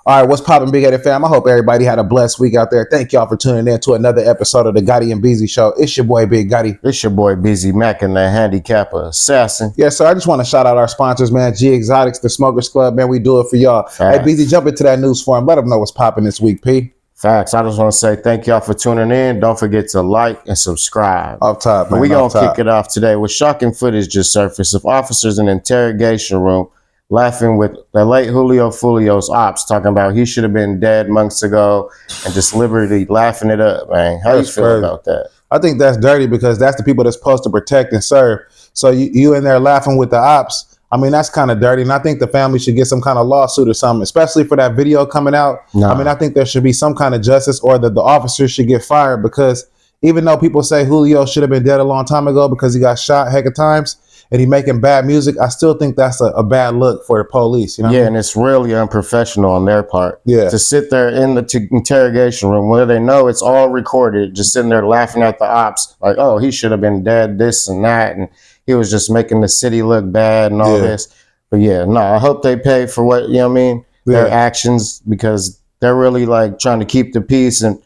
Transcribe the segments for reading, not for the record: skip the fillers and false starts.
All right, what's poppin', Big Headed fam? I hope everybody had a blessed week out there. Thank y'all for tuning in to another episode of the Gotti and Beezy Show. It's your boy, Big Gotti. It's your boy, Busy Mac, and the handicapper assassin. Yes, sir. I just want to shout out our sponsors, man. G Exotics, the Smokers Club, man. We do it for y'all. Facts. Hey, Beezy, jump into that news for him. Let them know what's popping this week, P. Facts. I just want to say thank y'all for tuning in. Don't forget to like and subscribe. Off top, man. We're going to kick it off today with shocking footage just surfaced of officers in an interrogation room laughing with the late Foolio'S ops, talking about he should have been dead months ago and just liberally laughing it up, man. How you feel about that? I think that's dirty because that's the people that's supposed to protect and serve. So you in there laughing with the ops. I mean, that's kind of dirty. And I think the family should get some kind of lawsuit or something, especially for that video coming out. No. I mean, I think there should be some kind of justice, or that the officers should get fired, because even though people say Julio should have been dead a long time ago because he got shot a heck of times and he making bad music, I still think that's a bad look for the police. You know? Yeah, and it's really unprofessional on their part. Yeah. To sit there in the interrogation room where they know it's all recorded, just sitting there laughing at the ops, like, oh, he should have been dead, this and that, and he was just making the city look bad and all this. But yeah, no, I hope they pay for what, you know what I mean, their actions, because they're really like trying to keep the peace and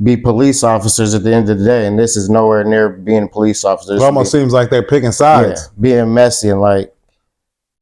be police officers at the end of the day, and this is nowhere near being police officers. It almost seems like they're picking sides. Yeah, being messy and like,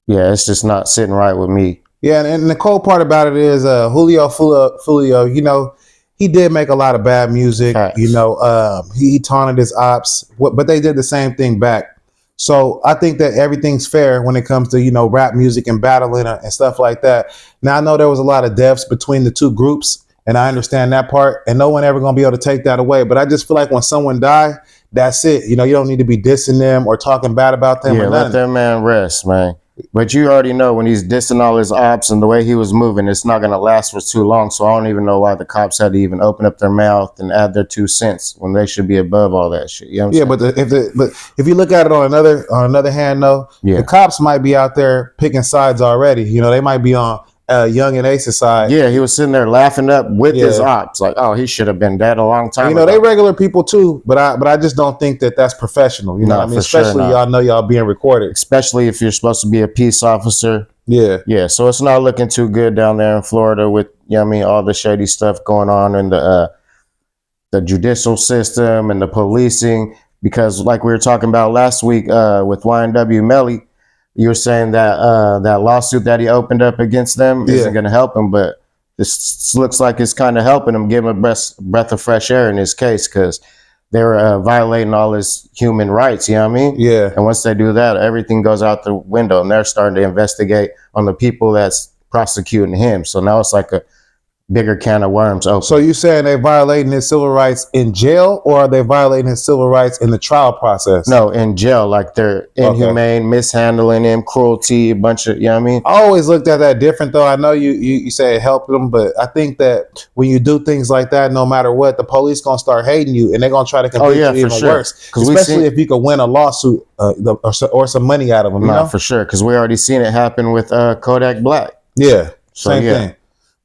yeah, it's just not sitting right with me. Yeah, and the cold part about it is Foolio, you know, he did make a lot of bad music. Facts. You know, he taunted his ops, but they did the same thing back. So I think that everything's fair when it comes to, you know, rap music and battling and stuff like that. Now, I know there was a lot of deaths between the two groups, and I understand that part, and no one ever going to be able to take that away. But I just feel like when someone die, that's it. You know, you don't need to be dissing them or talking bad about them. Yeah, let that man rest, man. But you already know when he's dissing all his ops and the way he was moving, it's not going to last for too long. So I don't even know why the cops had to even open up their mouth and add their 2 cents when they should be above all that shit. You know what I'm saying? But if you look at it on another hand, though, the cops might be out there picking sides already. You know, they might be on Young and Ace's side. Yeah, he was sitting there laughing up with his ops, like, oh, he should have been dead a long time ago. You know, they regular people too, but I just don't think that that's professional. You know what I mean? Especially y'all know y'all being recorded. Especially if you're supposed to be a peace officer. Yeah. Yeah, so it's not looking too good down there in Florida with, you know what I mean, all the shady stuff going on in the judicial system and the policing, because like we were talking about last week with YNW Melly, you were saying that that lawsuit that he opened up against them isn't going to help him, but this looks like it's kind of helping him, give him a breath of fresh air in his case, because they're violating all his human rights, you know what I mean? Yeah. And once they do that, everything goes out the window, and they're starting to investigate on the people that's prosecuting him. So now it's like a bigger can of worms open. So you saying they violating his civil rights in jail, or are they violating his civil rights in the trial process? No, in jail. Like they're inhumane, mishandling him, cruelty, a bunch of, you know what I mean? I always looked at that different, though. I know you say it helped them, but I think that when you do things like that, no matter what, the police going to start hating you, and they're going to try to convict you even worse. Especially if you could win a lawsuit or some money out of them. You know? For sure, because we already seen it happen with Kodak Black. Yeah, same thing.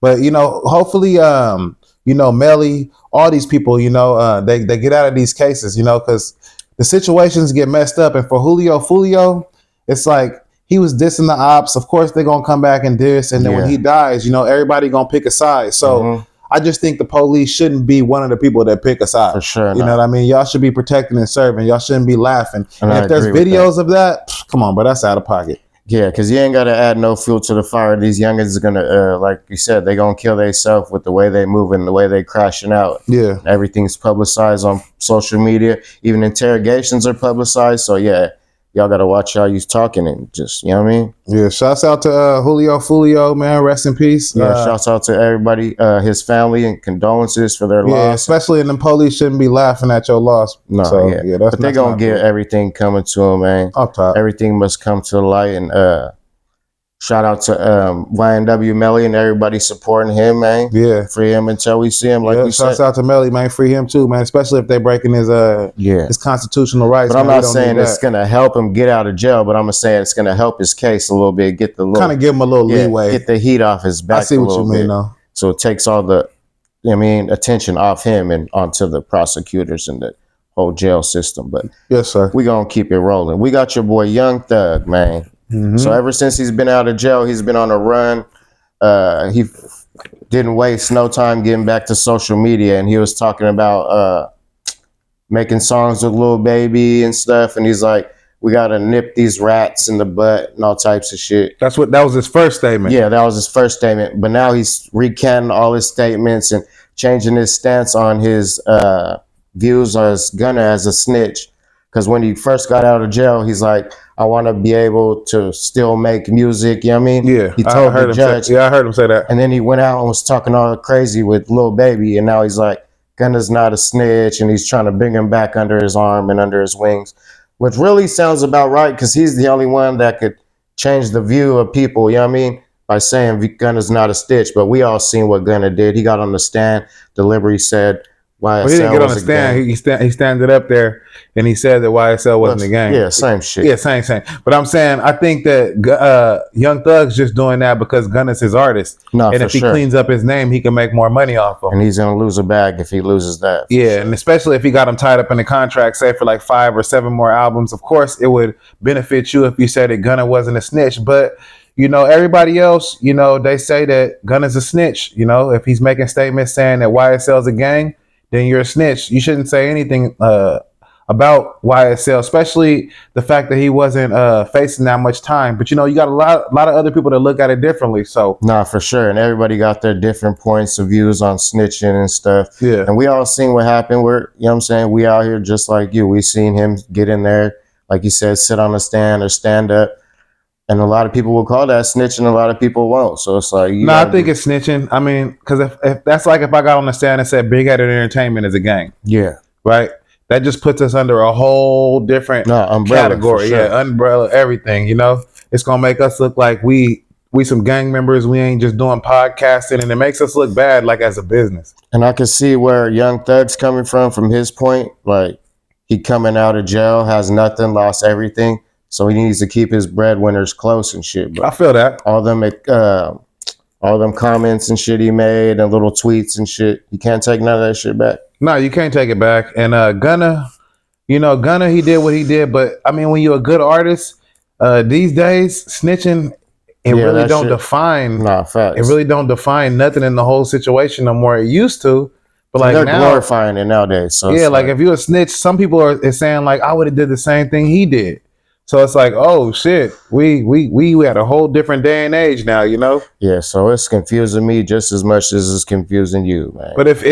But, you know, hopefully, you know, Melly, all these people, you know, they get out of these cases, you know, because the situations get messed up. And for Foolio, it's like he was dissing the ops. Of course, they're going to come back and diss. And then when he dies, you know, everybody going to pick a side. So I just think the police shouldn't be one of the people that pick a side. For sure. You know what I mean? Y'all should be protecting and serving. Y'all shouldn't be laughing. And if there's videos of that, come on, but that's out of pocket. Yeah, because you ain't got to add no fuel to the fire. These youngins are going to, like you said, they're going to kill themselves with the way they move and the way they crashing out. Yeah. Everything's publicized on social media. Even interrogations are publicized. So, yeah, y'all got to watch how you talking and just, you know what I mean? Yeah, shouts out to Foolio, man. Rest in peace. Yeah, shouts out to everybody, his family, and condolences for their loss. Yeah, especially in the police shouldn't be laughing at your loss. No, so, but they're going to get everything coming to them, man. Up top. Everything must come to the light. And shout out to YNW Melly and everybody supporting him, man. Yeah. Free him until we see him, like we said. Shouts out to Melly, man. Free him too, man. Especially if they're breaking his constitutional rights. But I'm not saying it's going to help him get out of jail, but I'm going to say it's going to help his case a little bit, get the little... Kind of give him a little leeway. Get the heat off his back. I see what you mean, though. So it takes all the, attention off him and onto the prosecutors and the whole jail system. But yes, sir, we're going to keep it rolling. We got your boy Young Thug, man. So ever since he's been out of jail, he's been on a run. he didn't waste no time getting back to social media, and he was talking about making songs with Lil Baby and stuff, and he's like, we gotta nip these rats in the butt and all types of shit. That was his first statement. Yeah, that was his first statement, but now he's recanting all his statements and changing his stance on his views as Gunna as a snitch. Because when he first got out of jail, he's like, I want to be able to still make music. You know what I mean? Yeah, he told the judge. I heard him say that. And then he went out and was talking all crazy with Lil Baby, and now he's like, Gunna's not a snitch, and he's trying to bring him back under his arm and under his wings, which really sounds about right, because he's the only one that could change the view of people, you know what I mean, by saying Gunna's not a snitch. But we all seen what Gunna did. He got on the stand, delivery said YSL he didn't get on was the stand. He standed up there and he said that YSL wasn't a gang. Yeah, same shit. Yeah, same. But I'm saying, I think that Young Thug's just doing that because Gunna's his artist. No, and if he cleans up his name, he can make more money off him. And he's going to lose a bag if he loses that. Yeah, and especially if he got him tied up in the contract, say for like 5 or 7 more albums. Of course, it would benefit you if you said that Gunna wasn't a snitch. But, you know, everybody else, you know, they say that Gunna's a snitch. You know, if he's making statements saying that YSL's a gang, then you're a snitch. You shouldn't say anything about YSL, especially the fact that he wasn't facing that much time. But, you know, you got a lot of other people that look at it differently. So, nah, for sure. And everybody got their different points of views on snitching and stuff. Yeah. And we all seen what happened. You know what I'm saying? We out here just like you. We seen him get in there, like you said, sit on the stand or stand up. And a lot of people will call that snitching. A lot of people won't. So it's like, no, I think it's snitching. I mean, because if that's like if I got on the stand and said Big Headed Entertainment is a gang. Yeah. Right? That just puts us under a whole different category. Sure. Yeah, umbrella, everything, you know? It's going to make us look like we some gang members. We ain't just doing podcasting, and it makes us look bad like as a business. And I can see where Young Thug's coming from his point. Like, he coming out of jail, has nothing, lost everything. So he needs to keep his breadwinners close and shit. But I feel that. All them comments and shit he made and little tweets and shit, you can't take none of that shit back. No, you can't take it back. And Gunna, you know, Gunna, he did what he did. But, I mean, when you're a good artist, these days, snitching, it really don't define. Nah, facts. It really don't define nothing in the whole situation no more. It used to. But like they're now, glorifying it nowadays. So yeah, like if you're a snitch, some people are saying like, I would have did the same thing he did. So it's like, oh shit, we had a whole different day and age now, you know? Yeah, so it's confusing me just as much as it's confusing you, man. But if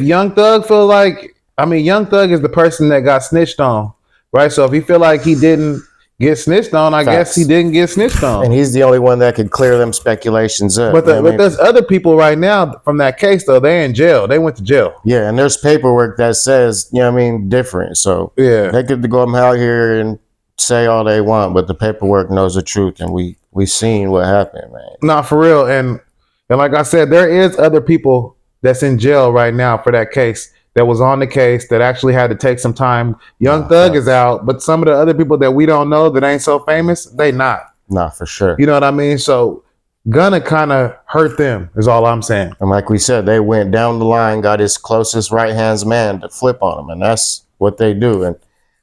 Young Thug feel like, I mean, Young Thug is the person that got snitched on, right? So if he feel like he didn't get snitched on, I guess he didn't get snitched on. And he's the only one that could clear them speculations up. But there's other people right now from that case though. They in jail. They went to jail. Yeah, and there's paperwork that says, you know what I mean, different. So yeah, they could go out here and say all they want, but the paperwork knows the truth, and we seen what happened, man. Nah, for real. And like I said, there is other people that's in jail right now for that case, that was on the case, that actually had to take some time. Young Thug is out, but some of the other people that we don't know that ain't so famous, they not. Nah, for sure. You know what I mean? So Gunna kind of hurt them, is all I'm saying. And like we said, they went down the line, got his closest right-hand man to flip on him, and that's what they do. And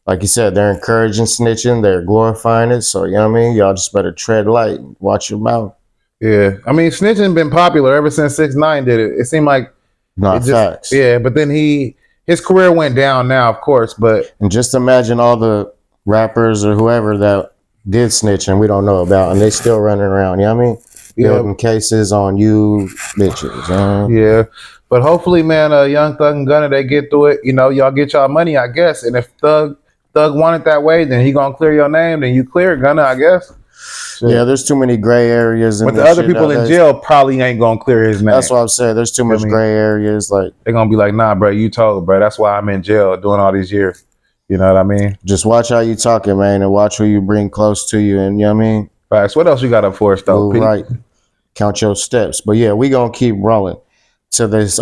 like you said, they're encouraging snitching, they're glorifying it. So, you know what I mean? Y'all just better tread light and watch your mouth. Yeah. I mean, snitching been popular ever since 6ix9ine did it. It seemed like facts. Yeah, but then his career went down now, of course, but and just imagine all the rappers or whoever that did snitch and we don't know about, and they still running around, you know what I mean? Building cases on you bitches. Yeah. But hopefully, man, Young Thug and Gunna, they get through it. You know, y'all get y'all money, I guess. And if Thug want it that way, then he gonna clear your name, then you clear Gunna, I guess. Shit. Yeah, there's too many gray areas. But the other people in jail probably ain't gonna clear his name. That's what I'm saying. There's too much gray areas. Like, they're gonna be like, nah, bro, you told, bro. That's why I'm in jail doing all these years. You know what I mean? Just watch how you talking, man, and watch who you bring close to you. And you know what I mean? Right. So what else you got up for us, though? Right. Count your steps. But yeah, we gonna keep rolling. So there's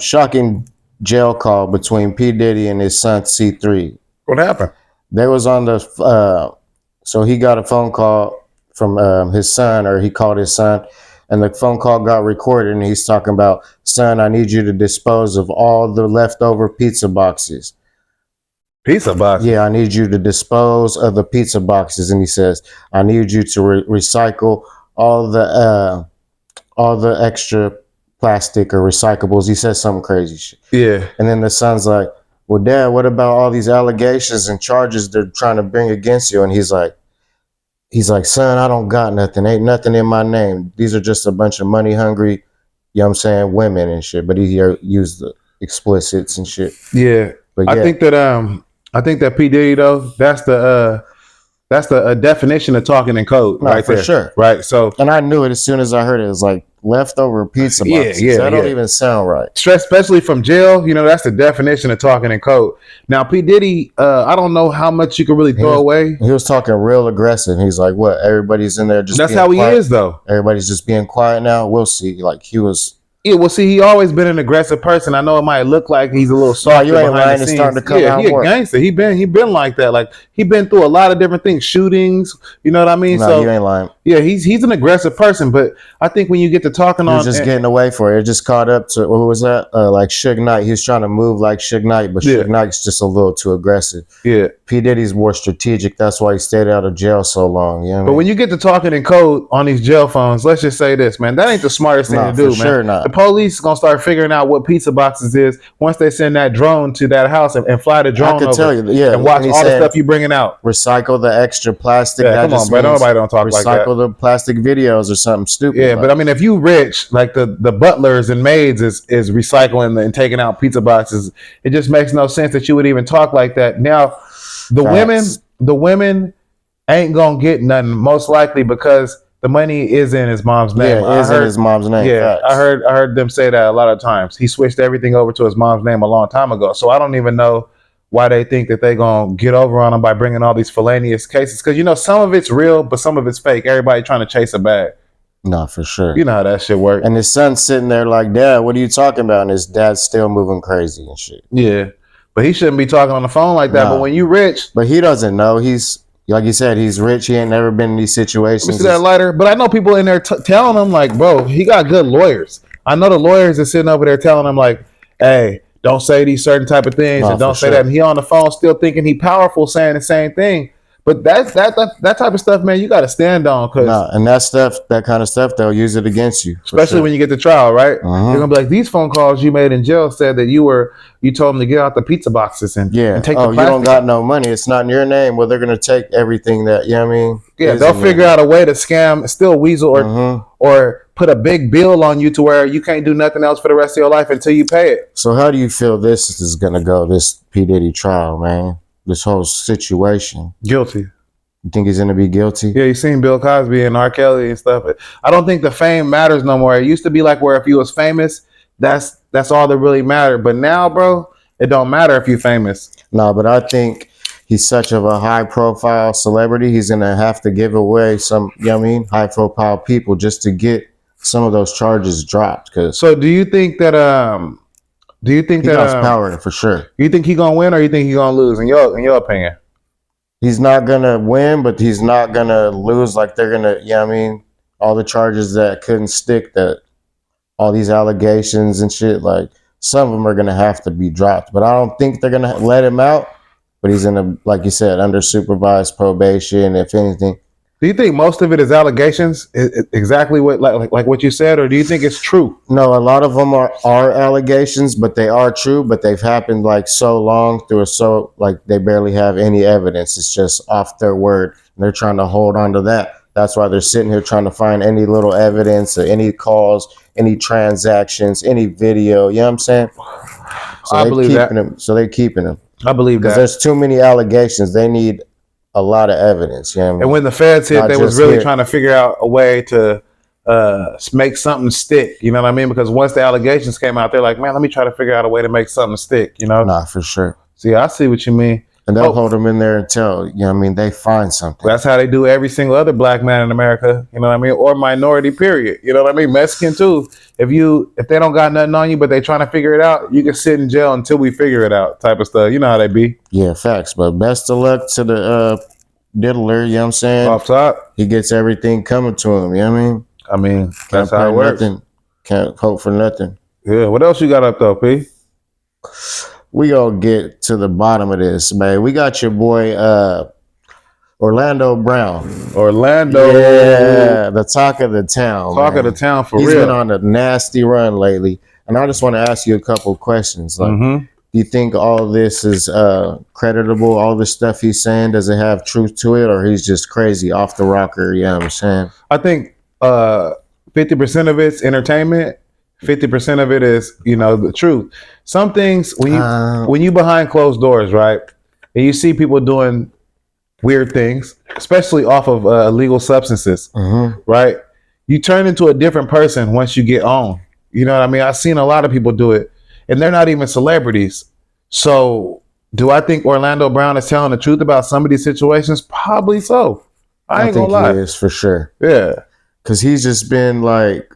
shocking jail call between P. Diddy and his son C3. What happened? They was on the so he got a phone call from his son, or he called his son, and the phone call got recorded, and he's talking about, son, I need you to dispose of all the leftover pizza boxes. Pizza boxes? Yeah, I need you to dispose of the pizza boxes. And he says, I need you to recycle all all the extra plastic or recyclables. He said some crazy shit. Yeah. And then the son's like, well, Dad, what about all these allegations and charges they're trying to bring against you? And he's like, son, I don't got nothing. Ain't nothing in my name. These are just a bunch of money hungry, you know what I'm saying, women and shit. But he used the explicits and shit. Yeah. But yeah. I think that P. Diddy though, that's the definition of talking in code, No, right for there. sure. Right. So, and I knew it as soon as I heard it. It was like leftover pizza boxes. That don't even sound right. Especially from jail, that's the definition of talking in code. Now, P. Diddy, I don't know how much you can really throw away. He was talking real aggressive. He's like, what? Everybody's in there just That's being how he quiet. is, though. Everybody's just being quiet now. We'll see. Like, he was... Yeah, well, see, he always been an aggressive person. I know it might look like he's a little soft. You ain't lying. It's starting to come out he more. a gangster. He been like that. Like, he been through a lot of different things, shootings. You know what I mean? No, so you ain't lying. Yeah, he's an aggressive person. But I think when you get to talking he was just getting away for it. It just caught up to, what was that? Like Suge Knight. He was trying to move like Suge Knight, but Suge Knight's just a little too aggressive. Yeah. P. Diddy's more strategic. That's why he stayed out of jail so long. You know but when you get to talking in code on these jail phones, let's just say this, man, that ain't the smartest thing to do, man. Sure not. The police gonna start figuring out what pizza boxes is once they send that drone to that house and fly the drone over tell you, yeah, and watch all the stuff you bringing out. Recycle the extra plastic. Yeah, come on, bro. Nobody don't talk like that. Recycle the plastic videos or something stupid. Yeah, but I mean, if you rich, like the butlers and maids is recycling and taking out pizza boxes, it just makes no sense that you would even talk like that. Now, the women ain't gonna get nothing, most likely because the money is in his mom's name. Yeah, in his mom's name. Yeah, facts. I heard them say that a lot of times. He switched everything over to his mom's name a long time ago. So I don't even know why they think that they gonna get over on him by bringing all these felonious cases. Because some of it's real, but some of it's fake. Everybody trying to chase a bag. No, for sure. You know how that shit works. And his son's sitting there like, Dad, what are you talking about? And his dad's still moving crazy and shit. Yeah. But he shouldn't be talking on the phone like that. No. But when you rich. But he doesn't know. He's, like you said, he's rich. He ain't never been in these situations. Let me see that lighter. But I know people in there telling him, like, bro, he got good lawyers. I know the lawyers are sitting over there telling him, like, hey, don't say these certain type of things and don't say that. And he on the phone still thinking he powerful saying the same thing. But that type of stuff, man, you got to stand on. And that kind of stuff, they'll use it against you. Especially when you get to trial, right? They're going to be like, these phone calls you made in jail said that you told them to get out the pizza boxes and take the plastic. You don't got no money. It's not in your name. Well, they're going to take everything that, you know what I mean? Yeah, they'll figure out a way to scam, still weasel or put a big bill on you to where you can't do nothing else for the rest of your life until you pay it. So how do you feel this is going to go, this P. Diddy trial, man? This whole situation. Guilty. You think he's going to be guilty? Yeah, you seen Bill Cosby and R. Kelly and stuff. I don't think the fame matters no more. It used to be like where if you was famous, that's all that really mattered. But now, bro, it don't matter if you're famous. No, but I think he's such of a high profile celebrity. He's going to have to give away some, you know what I mean, high profile people just to get some of those charges dropped. So do you think that he has power for sure? You think he gonna win or you think he gonna lose in your opinion? He's not gonna win, but he's not gonna lose. Like they're gonna, you know what I mean? All the charges that couldn't stick, that all these allegations and shit, like some of them are gonna have to be dropped. But I don't think they're gonna let him out. But he's in a, like you said, under supervised probation, if anything. Do you think most of it is allegations? Exactly what like what you said, or do you think it's true? No, a lot of them are allegations, but they are true. But they've happened like so long through like they barely have any evidence. It's just off their word. And they're trying to hold on to that. That's why they're sitting here trying to find any little evidence or any calls, any transactions, any video. You know what I'm saying? So I believe that. So they're keeping them. I believe that. Because there's too many allegations. They need a lot of evidence. You know what I mean? And when the feds hit, they was really trying to figure out a way to make something stick. You know what I mean? Because once the allegations came out, they're like, man, let me try to figure out a way to make something stick. You know? Nah, for sure. See, I see what you mean. And they'll hold them in there until, you know what I mean, they find something. That's how they do every single other black man in America, you know what I mean? Or minority, period. You know what I mean? Mexican too. If they don't got nothing on you, but they trying to figure it out, you can sit in jail until we figure it out type of stuff. You know how they be. Yeah, facts. But best of luck to the diddler, you know what I'm saying? Off top. He gets everything coming to him, you know what I mean? I mean, that's how it works. Can't hope for nothing. Yeah, what else you got up though, P? We gonna get to the bottom of this, man. We got your boy Orlando Brown. Orlando. Yeah, the talk of the town. Talk man. of the town for He's real. been on a nasty run lately. And I just want to ask you a couple questions. Like, Mm-hmm. do you think all this is creditable? All this stuff he's saying, does it have truth to it, or he's just crazy off the rocker? You know what I'm saying? I think 50% of it's entertainment. 50% of it is, the truth. Some things when you behind closed doors, right, and you see people doing weird things, especially off of illegal substances, right? You turn into a different person once you get on. You know what I mean? I've seen a lot of people do it, and they're not even celebrities. So, do I think Orlando Brown is telling the truth about some of these situations? Probably so. I ain't think gonna lie. He is for sure. Yeah, because he's just been like,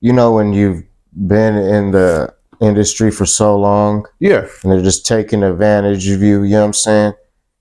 when you've been in the industry for so long, yeah, and they're just taking advantage of you. You know what I'm saying?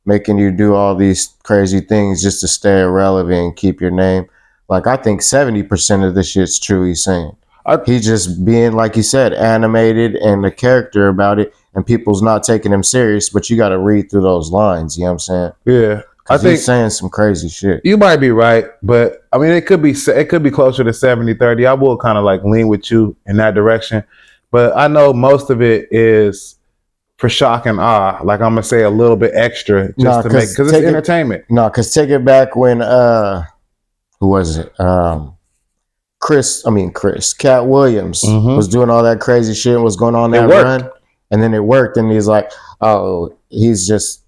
Making you do all these crazy things just to stay relevant and keep your name. Like, I think 70% of this shit's true. He's saying he's just being, like you said, animated and the character about it, and people's not taking him serious. But you got to read through those lines. You know what I'm saying? Yeah. I think he's saying some crazy shit. You might be right, but I mean, it could be closer to 70-30. I will kind of like lean with you in that direction, but I know most of it is for shock and awe. Like, I'm gonna say a little bit extra just to make, because it's entertainment. Because take it back when who was it? Cat Williams was doing all that crazy shit and was going on that run, and then it worked, and he's like, oh, he's just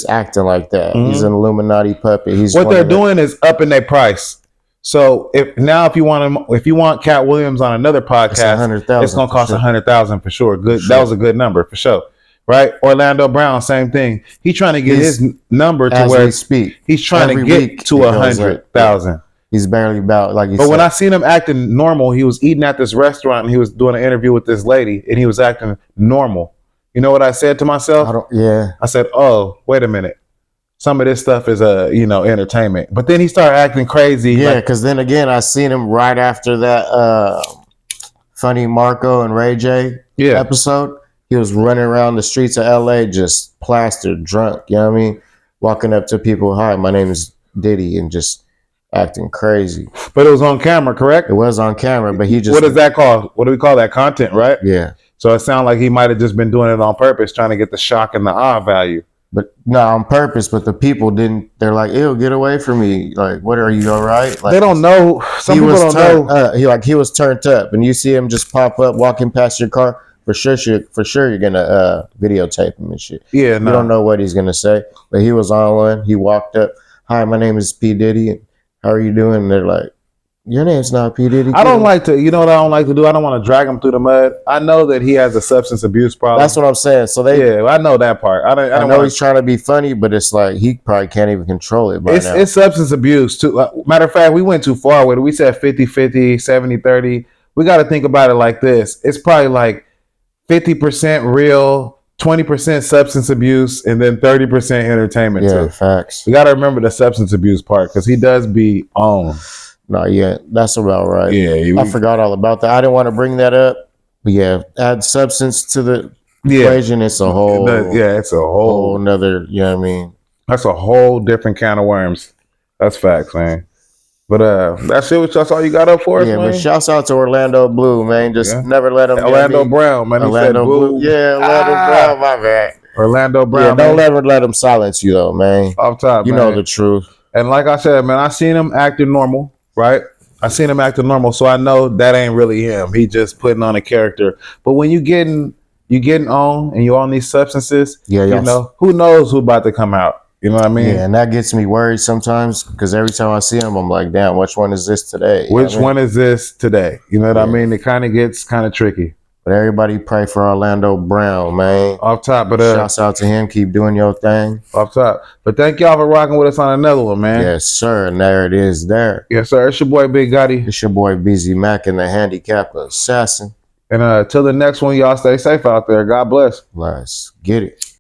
acting like that. He's an Illuminati puppet. What they're doing is upping their price. So if you want Cat Williams on another podcast, it's gonna cost $100,000 for sure. Good, that was a good number for sure, right? Orlando Brown, same thing. He's trying to get his number to where he's trying to get to 100,000. He's barely about like. But when I seen him acting normal, he was eating at this restaurant and he was doing an interview with this lady and he was acting normal. You know what I said to myself? I said, "Oh, wait a minute. Some of this stuff is entertainment." But then he started acting crazy. Yeah, because then again, I seen him right after that Funny Marco and Ray J episode. He was running around the streets of LA just plastered, drunk. You know what I mean? Walking up to people, "Hi, my name is Diddy," and just acting crazy. But it was on camera, correct? It was on camera, but he just. What is that called? What do we call that? Content, right? Yeah. So it sounded like he might have just been doing it on purpose, trying to get the shock and the awe value. But no, on purpose. But the people didn't. They're like, "Ew, get away from me!" Like, what are you all right? Like, they don't know. Some people don't know. He was turned up, and you see him just pop up walking past your car. For sure, you're gonna videotape him and shit. Yeah, you don't know what he's gonna say, but he was on one. He walked up. "Hi, my name is P Diddy. And how are you doing?" And they're like, "Your name's not P Diddy." I don't like to. You know what I don't like to do? I don't want to drag him through the mud. I know that he has a substance abuse problem. That's what I'm saying. So I know that part. I know he's trying to be funny, but it's like he probably can't even control it by now. It's substance abuse too. Matter of fact, we went too far with it. We said 50-50, 70-30. We got to think about it like this. It's probably like 50% real, 20% substance abuse, and then 30% entertainment too. Yeah, facts. We got to remember the substance abuse part because he does be on. No, yeah, that's about right. Yeah, I forgot all about that. I didn't want to bring that up, but yeah, add substance to the equation. It's a whole, it's a whole another. You know what I mean? That's a whole different can of worms. That's facts, man. But that's it. That's all you got up for us, man. But shouts out to Orlando Blue, man. Just never let him. Orlando Brown, man. Orlando Blue. Yeah, Orlando Brown. My bad. Orlando Brown. Yeah, don't ever let him silence you, though, man. Off top, you know the truth. And like I said, man, I seen him acting normal. Right? I seen him acting normal, so I know that ain't really him. He just putting on a character. But when you getting on and you on these substances, you know, who knows who about to come out? You know what I mean? Yeah, and that gets me worried sometimes because every time I see him, I'm like, damn, which one is this today? Which one is this today? You know what I mean? It kind of gets kind of tricky. But everybody pray for Orlando Brown, man. Off top, but shouts out to him. Keep doing your thing. Off top. But thank y'all for rocking with us on another one, man. Yes, sir. And there it is there. Yes, sir. It's your boy Big Gotti. It's your boy BZ Mac and the handicap assassin. And till the next one, y'all stay safe out there. God bless. Let's get it.